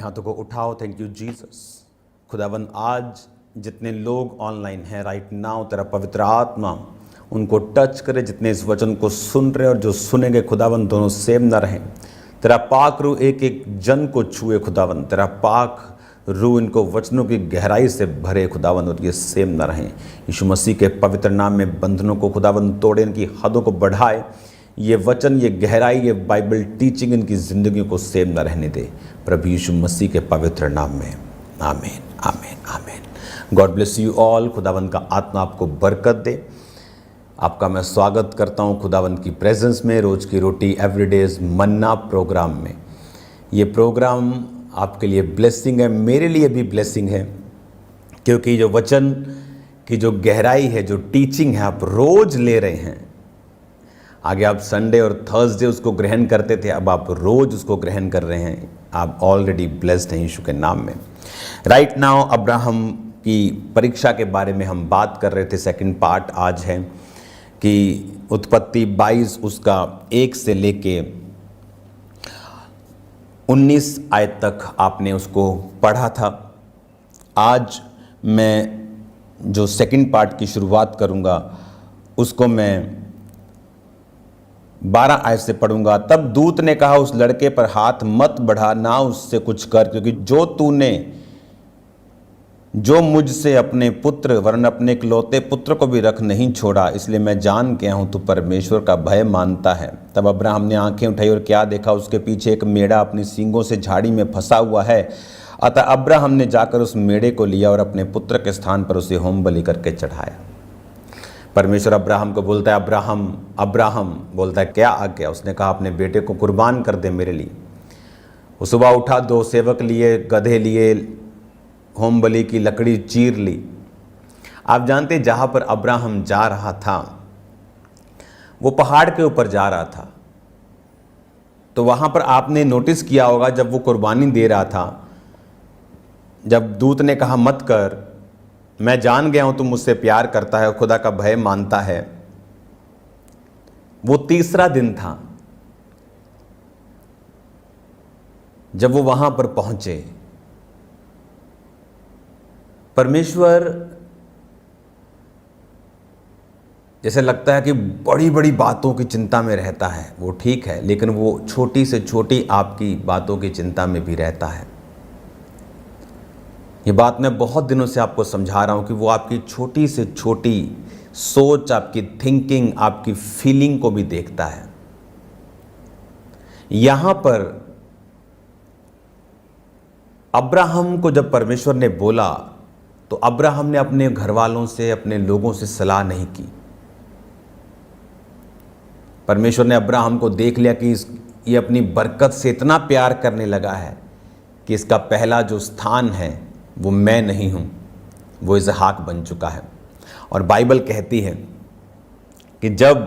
हाथों को उठाओ। Thank you Jesus. खुदावन, आज जितने लोग ऑनलाइन हैं राइट नाउ, तेरा पवित्र आत्मा उनको टच करे, जितने इस वचन को सुन रहे और जो सुनेंगे खुदावन, दोनों सेम न रहें। तेरा पाक रूह एक एक जन को छुए खुदावन, तेरा पाक रूह इनको वचनों की गहराई से भरे खुदावन, और ये सेम न रहें। यीशु मसीह के पवित्र नाम में बंधनों को खुदावन तोड़े, इनकी हदों को बढ़ाए। ये वचन, ये गहराई, ये बाइबल टीचिंग इनकी ज़िंदगी को सेम न रहने दे, प्रभु यीशु मसीह के पवित्र नाम में, आमीन आमीन आमीन। God bless you all. खुदावन का आत्मा आपको बरकत दे। आपका मैं स्वागत करता हूँ खुदावन की प्रेजेंस में, रोज़ की रोटी एवरीडेज मन्ना प्रोग्राम में। ये प्रोग्राम आपके लिए ब्लेसिंग है, मेरे लिए भी ब्लेसिंग है, क्योंकि जो वचन की जो गहराई है, जो टीचिंग है, आप रोज़ ले रहे हैं। आगे आप संडे और थर्सडे उसको ग्रहण करते थे, अब आप रोज़ उसको ग्रहण कर रहे हैं। आप ऑलरेडी ब्लेस्ड हैं यीशु के नाम में। राइट नाउ अब्राहम की परीक्षा के बारे में हम बात कर रहे थे। सेकंड पार्ट आज है कि उत्पत्ति 22 उसका 1 से लेके 19 आयत तक आपने उसको पढ़ा था। आज मैं जो सेकंड पार्ट की शुरुआत करूंगा उसको मैं 12 आयत से पढ़ूंगा। तब दूत ने कहा, उस लड़के पर हाथ मत बढ़ा, ना उससे कुछ कर, क्योंकि जो मुझसे अपने पुत्र वरन अपने इकलौते पुत्र को भी रख नहीं छोड़ा, इसलिए मैं जान गया हूँ तू परमेश्वर का भय मानता है। तब अब्राहम ने आंखें उठाई और क्या देखा, उसके पीछे एक मेढ़ा अपनी सींगों से झाड़ी में फंसा हुआ है। अतः अब्राहम ने जाकर उस मेढ़े को लिया और अपने पुत्र के स्थान पर उसे होम बलि करके चढ़ाया। परमेश्वर अब्राहम को बोलता है, अब्राहम अब्राहम। बोलता है, क्या आ गया? उसने कहा, अपने बेटे को कुर्बान कर दे मेरे लिए। वो सुबह उठा, 2 सेवक लिए, गधे लिए, होम बलि की लकड़ी चीर ली। आप जानते, जहाँ पर अब्राहम जा रहा था वो पहाड़ के ऊपर जा रहा था। तो वहाँ पर आपने नोटिस किया होगा, जब वो कुर्बानी दे रहा था, जब दूत ने कहा मत कर, मैं जान गया हूं तुम मुझसे प्यार करता है और खुदा का भय मानता है, वो तीसरा दिन था जब वो वहां पर पहुंचे। परमेश्वर जैसे लगता है कि बड़ी बड़ी बातों की चिंता में रहता है, वो ठीक है, लेकिन वो छोटी से छोटी आपकी बातों की चिंता में भी रहता है। ये बात मैं बहुत दिनों से आपको समझा रहा हूँ कि वो आपकी छोटी से छोटी सोच, आपकी थिंकिंग, आपकी फीलिंग को भी देखता है। यहाँ पर अब्राहम को जब परमेश्वर ने बोला तो अब्राहम ने अपने घर वालों से, अपने लोगों से सलाह नहीं की। परमेश्वर ने अब्राहम को देख लिया कि ये अपनी बरकत से इतना प्यार करने लगा है कि इसका पहला जो स्थान है वो मैं नहीं हूँ, वो इसहाक बन चुका है। और बाइबल कहती है कि जब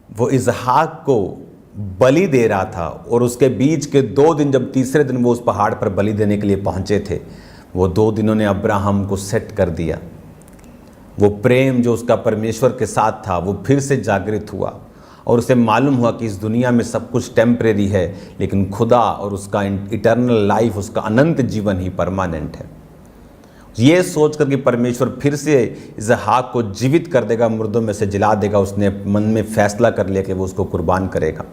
वो इसहाक को बलि दे रहा था और उसके बीच के 2 दिन, जब तीसरे दिन वो उस पहाड़ पर बलि देने के लिए पहुँचे थे, वो 2 दिनों ने अब्राहम को सेट कर दिया। वो प्रेम जो उसका परमेश्वर के साथ था वो फिर से जागृत हुआ और उसे मालूम हुआ कि इस दुनिया में सब कुछ टेम्परेरी है, लेकिन खुदा और उसका इटर्नल लाइफ, उसका अनंत जीवन ही परमानेंट है। ये सोचकर कि परमेश्वर फिर से इसहाक को जीवित कर देगा, मुर्दों में से जिला देगा, उसने मन में फैसला कर लिया कि वो उसको कुर्बान करेगा।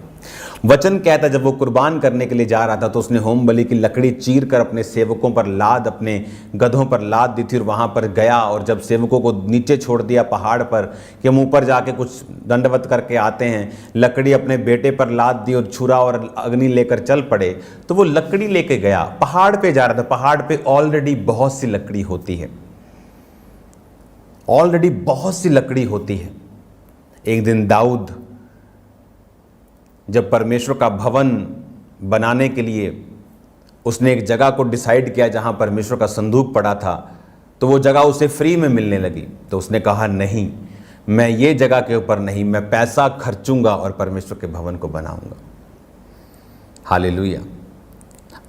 वचन कहता है, जब वो कुर्बान करने के लिए जा रहा था तो उसने होम बलि की लकड़ी चीर कर अपने सेवकों पर लाद, अपने गधों पर लाद दी थी और वहाँ पर गया। और जब सेवकों को नीचे छोड़ दिया पहाड़ पर कि हम ऊपर जाके कुछ दंडवत करके आते हैं, लकड़ी अपने बेटे पर लाद दी और छुरा और अग्नि लेकर चल पड़े। तो वो लकड़ी लेके गया, पहाड़ पे जा रहा था। पहाड़ पे ऑलरेडी बहुत सी लकड़ी होती है, ऑलरेडी बहुत सी लकड़ी होती है। एक दिन दाऊद जब परमेश्वर का भवन बनाने के लिए उसने एक जगह को डिसाइड किया जहां परमेश्वर का संदूक पड़ा था, तो वो जगह उसे फ्री में मिलने लगी। तो उसने कहा, नहीं, मैं ये जगह के ऊपर नहीं, मैं पैसा खर्चूंगा और परमेश्वर के भवन को बनाऊंगा। हालेलुया।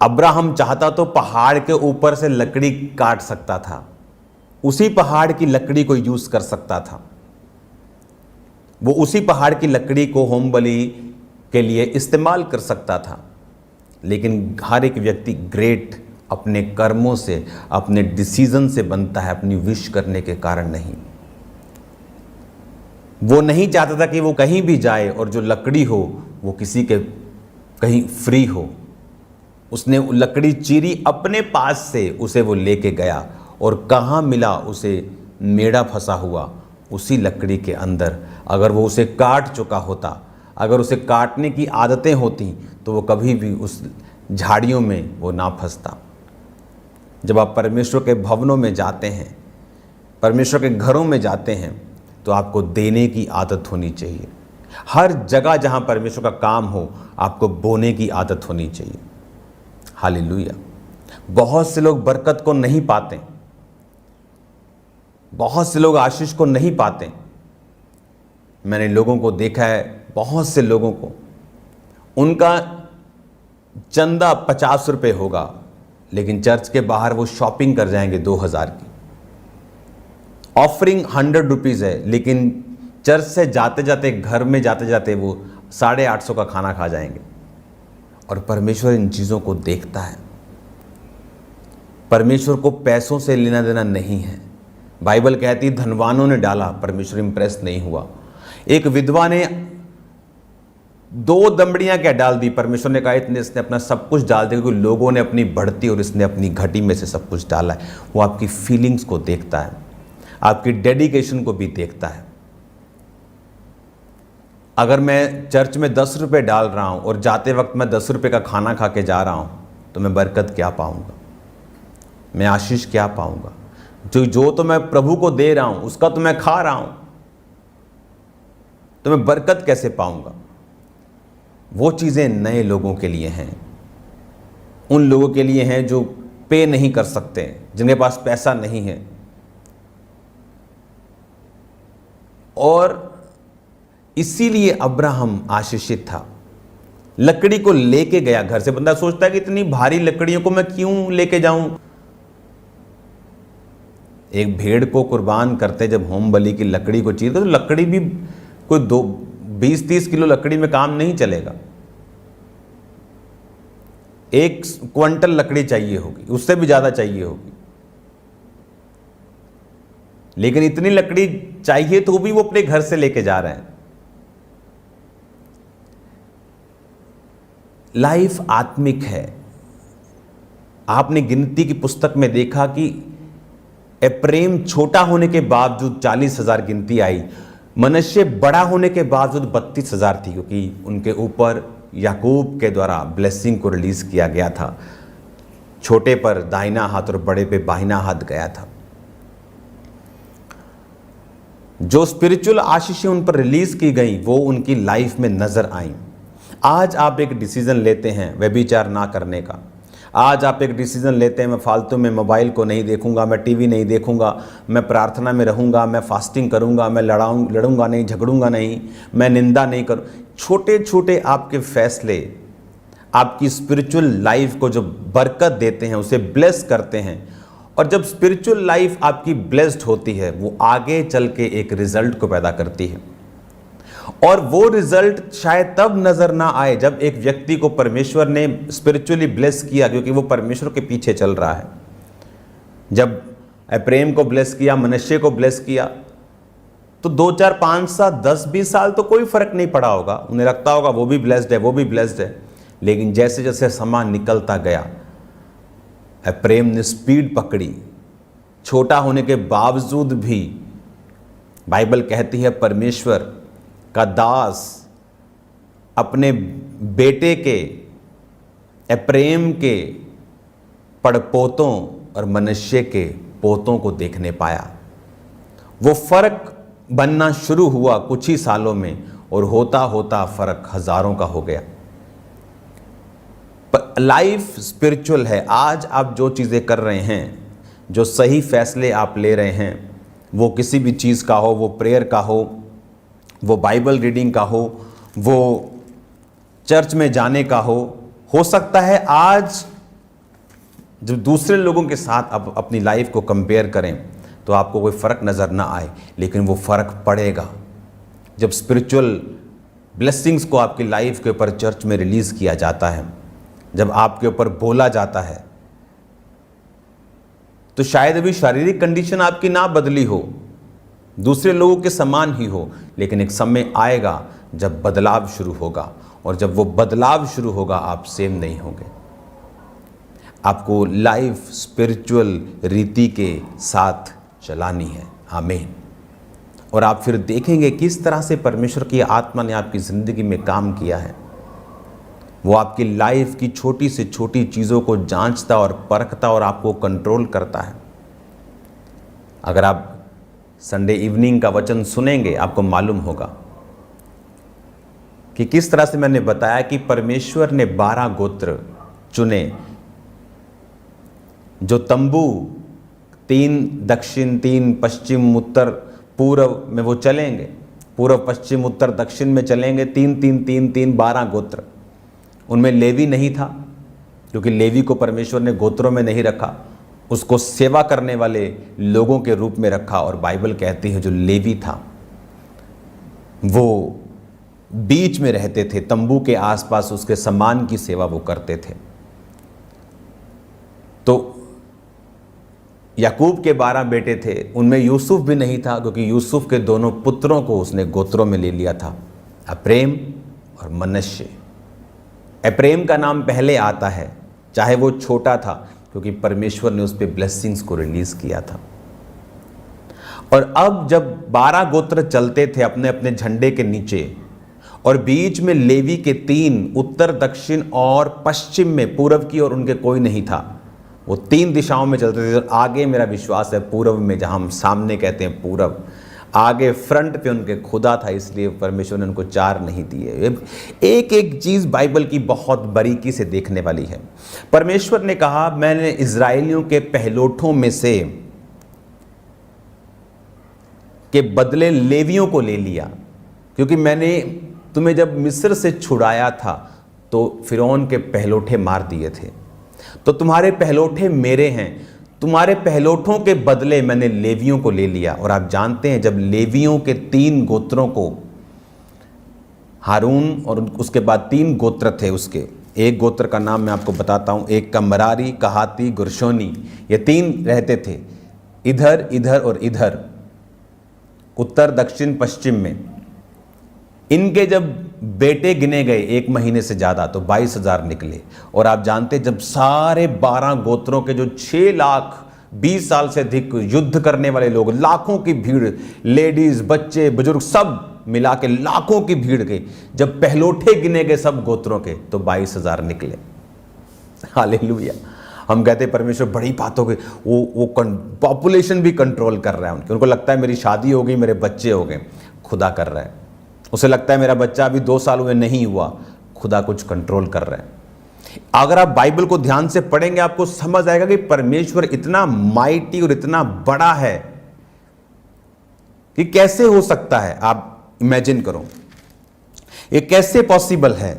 अब्राहम चाहता तो पहाड़ के ऊपर से लकड़ी काट सकता था, उसी पहाड़ की लकड़ी को यूज कर सकता था। वो उसी पहाड़ की लकड़ी को होम बलि के लिए इस्तेमाल कर सकता था, लेकिन हर एक व्यक्ति ग्रेट अपने कर्मों से, अपने डिसीजन से बनता है, अपनी विश करने के कारण नहीं। वो नहीं चाहता था कि वो कहीं भी जाए और जो लकड़ी हो वो किसी के कहीं फ्री हो। उसने लकड़ी चीरी अपने पास से, उसे वो लेके गया और कहाँ मिला उसे मेढ़ा फंसा हुआ उसी लकड़ी के अंदर। अगर वो उसे काट चुका होता, अगर उसे काटने की आदतें होती तो वो कभी भी उस झाड़ियों में वो ना फंसता। जब आप परमेश्वर के भवनों में जाते हैं, परमेश्वर के घरों में जाते हैं, तो आपको देने की आदत होनी चाहिए। हर जगह जहां परमेश्वर का काम हो, आपको बोने की आदत होनी चाहिए। हालेलुया। बहुत से लोग बरकत को नहीं पाते, बहुत से लोग आशीष को नहीं पाते। मैंने लोगों को देखा है, बहुत से लोगों को उनका चंदा 50 रुपये होगा, लेकिन चर्च के बाहर वो शॉपिंग कर जाएंगे 2000 की। ऑफरिंग 100 रुपीज़ है, लेकिन चर्च से जाते जाते, घर में जाते जाते वो 850 का खाना खा जाएंगे। और परमेश्वर इन चीज़ों को देखता है। परमेश्वर को पैसों से लेना देना नहीं है। बाइबल कहती है धनवानों ने डाला, परमेश्वर इंप्रेस नहीं हुआ। एक विधवा ने 2 दमड़ियां क्या डाल दी, परमेश्वर ने कहा इतने इसने अपना सब कुछ डाल दिया, क्योंकि लोगों ने अपनी बढ़ती और इसने अपनी घटी में से सब कुछ डाला है। वो आपकी फीलिंग्स को देखता है, आपकी डेडिकेशन को भी देखता है। अगर मैं चर्च में 10 रुपये डाल रहा हूं और जाते वक्त मैं 10 रुपये का खाना खा के जा रहा हूं, तो मैं बरकत क्या पाऊंगा, मैं आशीष क्या पाऊंगा? जो तो मैं प्रभु को दे रहा हूं उसका तो मैं खा रहा हूं, तो मैं बरकत कैसे पाऊंगा? वो चीज़ें नए लोगों के लिए हैं, उन लोगों के लिए हैं जो पे नहीं कर सकते, जिनके पास पैसा नहीं है। और इसीलिए अब्राहम आशीषित था। लकड़ी को लेके गया घर से। बंदा सोचता है कि इतनी भारी लकड़ियों को मैं क्यों लेके जाऊं? एक भेड़ को कुर्बान करते जब होम बलि की लकड़ी को चीरते, तो लकड़ी भी कोई 20-30 किलो लकड़ी में काम नहीं चलेगा। 1 क्विंटल लकड़ी चाहिए होगी, उससे भी ज्यादा चाहिए होगी। लेकिन इतनी लकड़ी चाहिए तो भी वो अपने घर से लेके जा रहे हैं। लाइफ आत्मिक है। आपने गिनती की पुस्तक में देखा कि एप्रेम छोटा होने के बावजूद 40,000 गिनती आई, मनश्शे बड़ा होने के बावजूद 32,000 थी, क्योंकि उनके ऊपर याकूब के द्वारा ब्लेसिंग को रिलीज किया गया था। छोटे पर दाहिना हाथ और बड़े पे बाहिना हाथ गया था। जो स्पिरिचुअल आशीषें उन पर रिलीज की गई वो उनकी लाइफ में नजर आई। आज आप एक डिसीजन लेते हैं व्यभिचार ना करने का। आज आप एक डिसीजन लेते हैं मैं फालतू में मोबाइल को नहीं देखूंगा, मैं टीवी नहीं देखूंगा, मैं प्रार्थना में रहूंगा, मैं फास्टिंग करूंगा, मैं लड़ूंगा नहीं, झगड़ूंगा नहीं, मैं निंदा नहीं करूँ। छोटे छोटे आपके फैसले आपकी स्पिरिचुअल लाइफ को जो बरकत देते हैं, उसे ब्लेस करते हैं। और जब स्पिरिचुअल लाइफ आपकी ब्लेस्ड होती है, वो आगे चल के एक रिजल्ट को पैदा करती है। और वो रिजल्ट शायद तब नजर ना आए जब एक व्यक्ति को परमेश्वर ने स्पिरिचुअली ब्लेस किया, क्योंकि वो परमेश्वर के पीछे चल रहा है। जब एप्रेम को ब्लेस किया, मनश्शे को ब्लेस किया, तो 2, 4, 5 साल, 10, 20 साल तो कोई फर्क नहीं पड़ा होगा। उन्हें लगता होगा वो भी ब्लेस्ड है, वो भी ब्लेस्ड है। लेकिन जैसे जैसे समय निकलता गया, एप्रेम ने स्पीड पकड़ी। छोटा होने के बावजूद भी बाइबल कहती है परमेश्वर का दास अपने बेटे के एप्रेम के पड़पोतों और मनश्शे के पोतों को देखने पाया। वो फर्क बनना शुरू हुआ कुछ ही सालों में, और होता होता फर्क हजारों का हो गया। लाइफ स्पिरिचुअल है। आज आप जो चीज़ें कर रहे हैं, जो सही फैसले आप ले रहे हैं, वो किसी भी चीज़ का हो, वो प्रेयर का हो, वो बाइबल रीडिंग का हो, वो चर्च में जाने का हो सकता है आज जब दूसरे लोगों के साथ आप अपनी लाइफ को कंपेयर करें तो आपको कोई फ़र्क नज़र ना आए, लेकिन वो फ़र्क पड़ेगा जब स्पिरिचुअल ब्लेसिंग्स को आपकी लाइफ के ऊपर चर्च में रिलीज़ किया जाता है। जब आपके ऊपर बोला जाता है, तो शायद अभी शारीरिक कंडीशन आपकी ना बदली हो, दूसरे लोगों के समान ही हो, लेकिन एक समय आएगा जब बदलाव शुरू होगा, और जब वो बदलाव शुरू होगा आप सेम नहीं होंगे। आपको लाइफ स्पिरिचुअल रीति के साथ चलानी है। आमीन। और आप फिर देखेंगे किस तरह से परमेश्वर की आत्मा ने आपकी ज़िंदगी में काम किया है। वो आपकी लाइफ की छोटी से छोटी चीज़ों को जांचता और परखता और आपको कंट्रोल करता है। अगर आप संडे इवनिंग का वचन सुनेंगे, आपको मालूम होगा कि किस तरह से मैंने बताया कि परमेश्वर ने 12 गोत्र चुने, जो तंबू 3 दक्षिण, 3 पश्चिम, उत्तर, पूर्व में वो चलेंगे, पूर्व, पश्चिम, उत्तर, दक्षिण में चलेंगे, 3 3 3 3 12 गोत्र। उनमें लेवी नहीं था, क्योंकि लेवी को परमेश्वर ने गोत्रों में नहीं रखा, उसको सेवा करने वाले लोगों के रूप में रखा। और बाइबल कहती है जो लेवी था वो बीच में रहते थे, तंबू के आसपास उसके सम्मान की सेवा वो करते थे। तो याकूब के 12 बेटे थे, उनमें यूसुफ भी नहीं था, क्योंकि यूसुफ के दोनों पुत्रों को उसने गोत्रों में ले लिया था, अप्रेम और मनश्शे। अप्रेम का नाम पहले आता है, चाहे वो छोटा था, क्योंकि परमेश्वर ने उस पर ब्लेसिंग्स को रिलीज किया था। और अब जब 12 गोत्र चलते थे अपने अपने झंडे के नीचे, और बीच में लेवी के 3, उत्तर, दक्षिण और पश्चिम में, पूर्व की और उनके कोई नहीं था, वो 3 दिशाओं में चलते थे। आगे मेरा विश्वास है पूर्व में, जहां हम सामने कहते हैं पूर्व, आगे फ्रंट पे उनके खुदा था, इसलिए परमेश्वर ने उनको 4 नहीं दिए। एक एक चीज बाइबल की बहुत बारीकी से देखने वाली है। परमेश्वर ने कहा, मैंने इजराइलियों के पहलोठों में से के बदले लेवियों को ले लिया, क्योंकि मैंने तुम्हें जब मिस्र से छुड़ाया था तो फिरौन के पहलोठे मार दिए थे, तो तुम्हारे पहलोठे मेरे हैं, तुम्हारे पहलोठों के बदले मैंने लेवियों को ले लिया। और आप जानते हैं जब लेवियों के 3 गोत्रों को, हारून और उसके बाद 3 गोत्र थे उसके, एक गोत्र का नाम मैं आपको बताता हूं, एक का मरारी, कहाती, गुरशोनी, ये 3 रहते थे इधर, इधर और इधर, उत्तर, दक्षिण, पश्चिम में। इनके जब बेटे गिने गए 1 महीने से ज़्यादा, तो 22,000 निकले। और आप जानते जब सारे 12 गोत्रों के जो 6 लाख 20 साल से अधिक युद्ध करने वाले लोग, लाखों की भीड़, लेडीज, बच्चे, बुजुर्ग, सब मिला के लाखों की भीड़ के जब पहलोठे गिने गए सब गोत्रों के, तो 22,000 निकले। हालेलुया। हम कहते परमेश्वर बड़ी बातों के, वो पॉपुलेशन भी कंट्रोल कर रहा है उनको लगता है मेरी शादी हो गई, मेरे बच्चे हो गए, खुदा कर रहा है। उसे लगता है मेरा बच्चा अभी 2 साल हुए नहीं हुआ, खुदा कुछ कंट्रोल कर रहा है। अगर आप बाइबल को ध्यान से पढ़ेंगे आपको समझ आएगा कि परमेश्वर इतना माइटी और इतना बड़ा है कि कैसे हो सकता है। आप इमेजिन करो ये कैसे पॉसिबल है।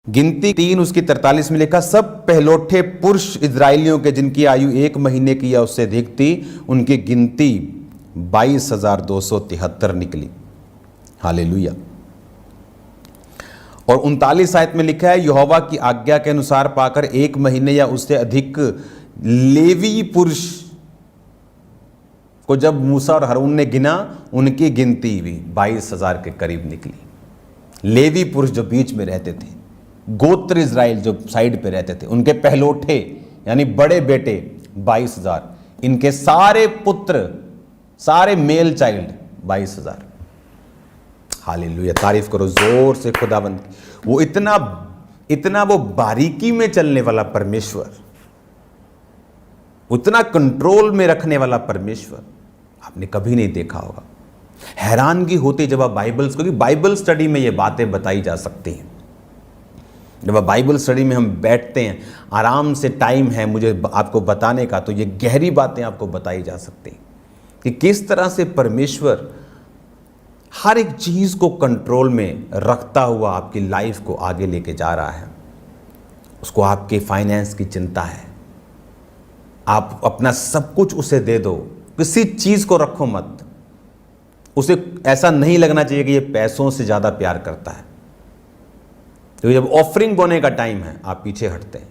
गिनती 3 उसकी 43 में लिखा, सब पहलोठे पुरुष इजराइलियों के जिनकी आयु 1 महीने की या उससे अधिक थी, उनकी गिनती 22,273 निकली। हालेलुया। और 39 आयत में लिखा है, यहोवा की आज्ञा के अनुसार पाकर 1 महीने या उससे अधिक लेवी पुरुष को जब मूसा और हारून ने गिना, उनकी गिनती भी 22,000 के करीब निकली। लेवी पुरुष जो बीच में रहते थे, गोत्र इजराइल जो साइड पे रहते थे, उनके पहलोठे यानी बड़े बेटे 22,000, इनके सारे पुत्र, सारे मेल चाइल्ड 22,000। हालेलुया, तारीफ करो जोर से खुदावंद की। वो इतना वो बारीकी में चलने वाला परमेश्वर, उतना कंट्रोल में रखने वाला परमेश्वर आपने कभी नहीं देखा होगा। हैरानगी होती जब आप क्योंकि बाइबल स्टडी में ये बातें बताई जा सकती हैं। जब आप बाइबल स्टडी में हम बैठते हैं, आराम से टाइम है मुझे आपको बताने का, तो ये गहरी बातें आपको बताई जा सकती हैं कि किस तरह से परमेश्वर हर एक चीज़ को कंट्रोल में रखता हुआ आपकी लाइफ को आगे लेके जा रहा है। उसको आपके फाइनेंस की चिंता है, आप अपना सब कुछ उसे दे दो, किसी चीज़ को रखो मत। उसे ऐसा नहीं लगना चाहिए कि ये पैसों से ज़्यादा प्यार करता है। तो जब ऑफरिंग बोने का टाइम है आप पीछे हटते हैं।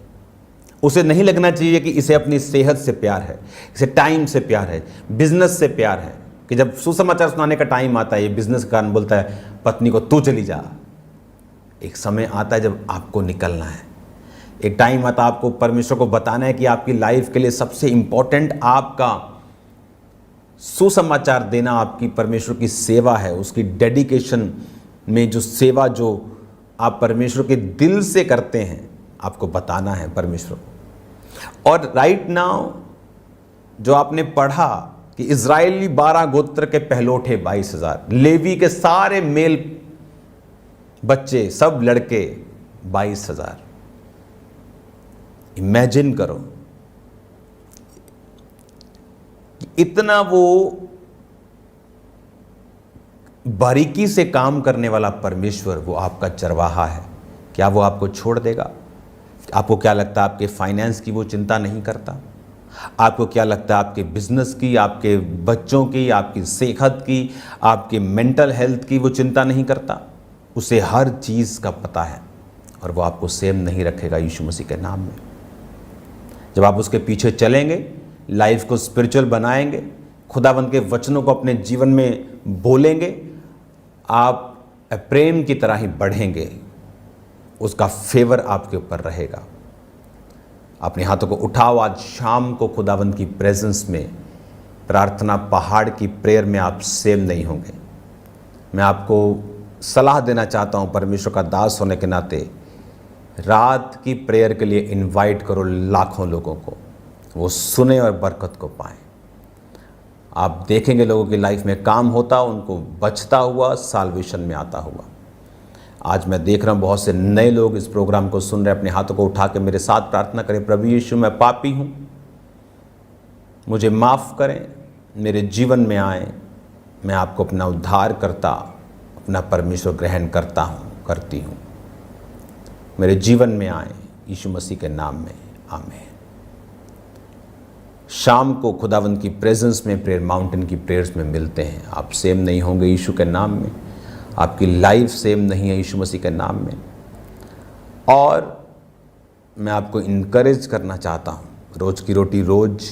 उसे नहीं लगना चाहिए कि इसे अपनी सेहत से प्यार है, इसे टाइम से प्यार है, बिजनेस से प्यार है, कि जब सुसमाचार सुनाने का टाइम आता है ये बिजनेस का कारण बोलता है पत्नी को तू चली जा। एक समय आता है जब आपको निकलना है, एक टाइम आता है आपको परमेश्वर को बताना है कि आपकी लाइफ के लिए सबसे इंपॉर्टेंट आपका सुसमाचार देना आपकी परमेश्वर की सेवा है। उसकी डेडिकेशन में जो सेवा जो आप परमेश्वर के दिल से करते हैं आपको बताना है परमेश्वर को। और राइट नाउ जो आपने पढ़ा कि इज़राइली 12 गोत्र के पहलौठे 22,000, लेवी के सारे मेल बच्चे सब लड़के 22,000। इमेजिन करो इतना वो बारीकी से काम करने वाला परमेश्वर वो आपका चरवाहा है। क्या वो आपको छोड़ देगा? आपको क्या लगता है आपके फाइनेंस की वो चिंता नहीं करता? आपको क्या लगता है आपके बिजनेस की, आपके बच्चों की, आपकी सेहत की, आपके मेंटल हेल्थ की वो चिंता नहीं करता? उसे हर चीज़ का पता है और वो आपको सेम नहीं रखेगा यीशु मसीह के नाम में। जब आप उसके पीछे चलेंगे, लाइफ को स्पिरिचुअल बनाएंगे, खुदावंद के वचनों को अपने जीवन में बोलेंगे, आप प्रेम की तरह ही बढ़ेंगे, उसका फेवर आपके ऊपर रहेगा। अपने हाथों को उठाओ, आज शाम को खुदावंद की प्रेजेंस में प्रार्थना पहाड़ की प्रेयर में आप सेम नहीं होंगे। मैं आपको सलाह देना चाहता हूं परमेश्वर का दास होने के नाते, रात की प्रेयर के लिए इनवाइट करो लाखों लोगों को, वो सुने और बरकत को पाएं। आप देखेंगे लोगों की लाइफ में काम होता, उनको बचता हुआ, साल्वेशन में आता हुआ। आज मैं देख रहा हूँ बहुत से नए लोग इस प्रोग्राम को सुन रहे, अपने हाथों को उठा के मेरे साथ प्रार्थना करें, प्रभु यीशु मैं पापी हूँ, मुझे माफ़ करें, मेरे जीवन में आए, मैं आपको अपना उद्धार करता, अपना परमेश्वर ग्रहण करता हूँ, करती हूँ, मेरे जीवन में आए यीशु मसीह के नाम में, आमीन। शाम को खुदावंद की प्रेजेंस में प्रेयर माउंटेन की प्रेयर्स में मिलते हैं। आप सेम नहीं होंगे यीशु के नाम में, आपकी लाइफ सेम नहीं है यीशु मसीह के नाम में। और मैं आपको इनकरेज करना चाहता हूँ, रोज़ की रोटी रोज़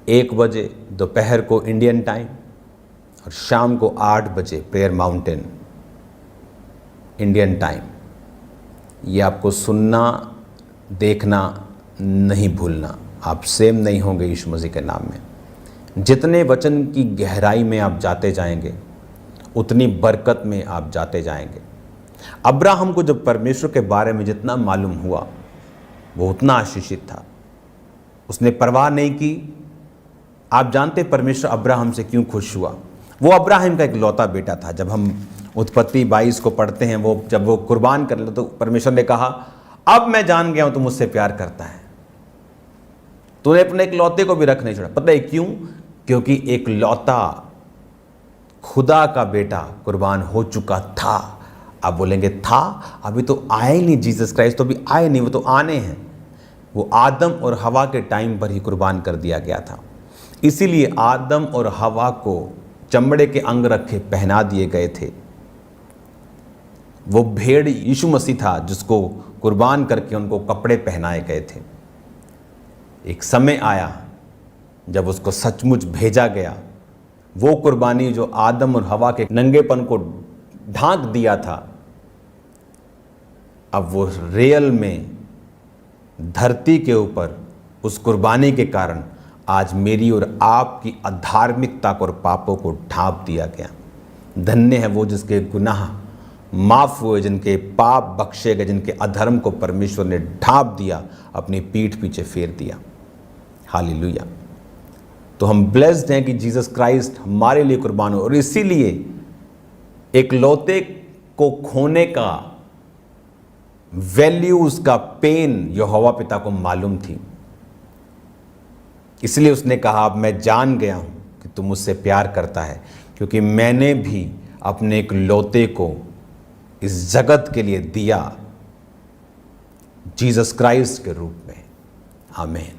1 बजे दोपहर को इंडियन टाइम और शाम को 8 बजे प्रेयर माउंटेन इंडियन टाइम, ये आपको सुनना देखना नहीं भूलना। आप सेम नहीं होंगे यीशु मसीह के नाम में। जितने वचन की गहराई में आप जाते जाएंगे उतनी बरकत में आप जाते जाएंगे। अब्राहम को जब परमेश्वर के बारे में जितना मालूम हुआ वो उतना आशीषित था, उसने परवाह नहीं की। आप जानते परमेश्वर अब्राहम से क्यों खुश हुआ? वो अब्राहम का एक लौता बेटा था। जब हम उत्पत्ति 22 को पढ़ते हैं, वो जब वो कुर्बान कर ले तो परमेश्वर ने कहा अब मैं जान गया हूं तू मुझसे प्यार करता है, तूने अपने एक लौते को भी रख नहीं छोड़ा। पता है क्यों? क्योंकि एक लौता खुदा का बेटा कुर्बान हो चुका था। आप बोलेंगे था, अभी तो आए ही नहीं, जीसस क्राइस्ट तो अभी आए नहीं, वो तो आने हैं। वो आदम और हवा के टाइम पर ही कुर्बान कर दिया गया था। इसीलिए आदम और हवा को चमड़े के अंग रखे पहना दिए गए थे। वो भेड़ यीशु मसीह था जिसको कुर्बान करके उनको कपड़े पहनाए गए थे। एक समय आया जब उसको सचमुच भेजा गया। वो कुर्बानी जो आदम और हवा के नंगेपन को ढांक दिया था, अब वो रियल में धरती के ऊपर उस कुर्बानी के कारण आज मेरी और आपकी अधार्मिकता को और पापों को ढांप दिया गया। धन्य है वो जिसके गुनाह माफ़ हुए, जिनके पाप बख्शे गए, जिनके अधर्म को परमेश्वर ने ढांप दिया, अपनी पीठ पीछे फेर दिया। हालेलुया। तो हम ब्लेस्ड हैं कि जीसस क्राइस्ट हमारे लिए कुर्बान हो। और इसीलिए एक लौते को खोने का वैल्यू, उसका पेन यहोवा पिता को मालूम थी। इसलिए उसने कहा अब मैं जान गया हूं कि तू मुझसे प्यार करता है, क्योंकि मैंने भी अपने एक लौते को इस जगत के लिए दिया, जीसस क्राइस्ट के रूप में। आमीन।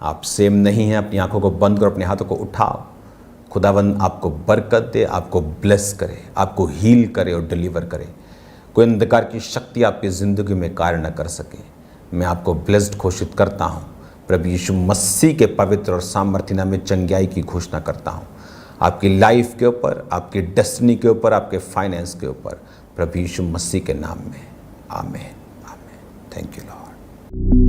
आप सेम नहीं हैं। अपनी आंखों को बंद करो, अपने हाथों को उठाओ। खुदावंद आपको बरकत दे, आपको ब्लेस करे, आपको हील करे और डिलीवर करे। कोई अंधकार की शक्ति आपकी ज़िंदगी में कार्य न कर सके। मैं आपको ब्लेस्ड घोषित करता हूँ। प्रभु यीशु मसीह के पवित्र और सामर्थ्य नाम में चंगाई की घोषणा करता हूँ आपकी लाइफ के ऊपर, आपकी डेस्टिनी के ऊपर, आपके फाइनेंस के ऊपर, प्रभु यीशु मसीह के नाम में। आमीन, आमीन। Thank you Lord.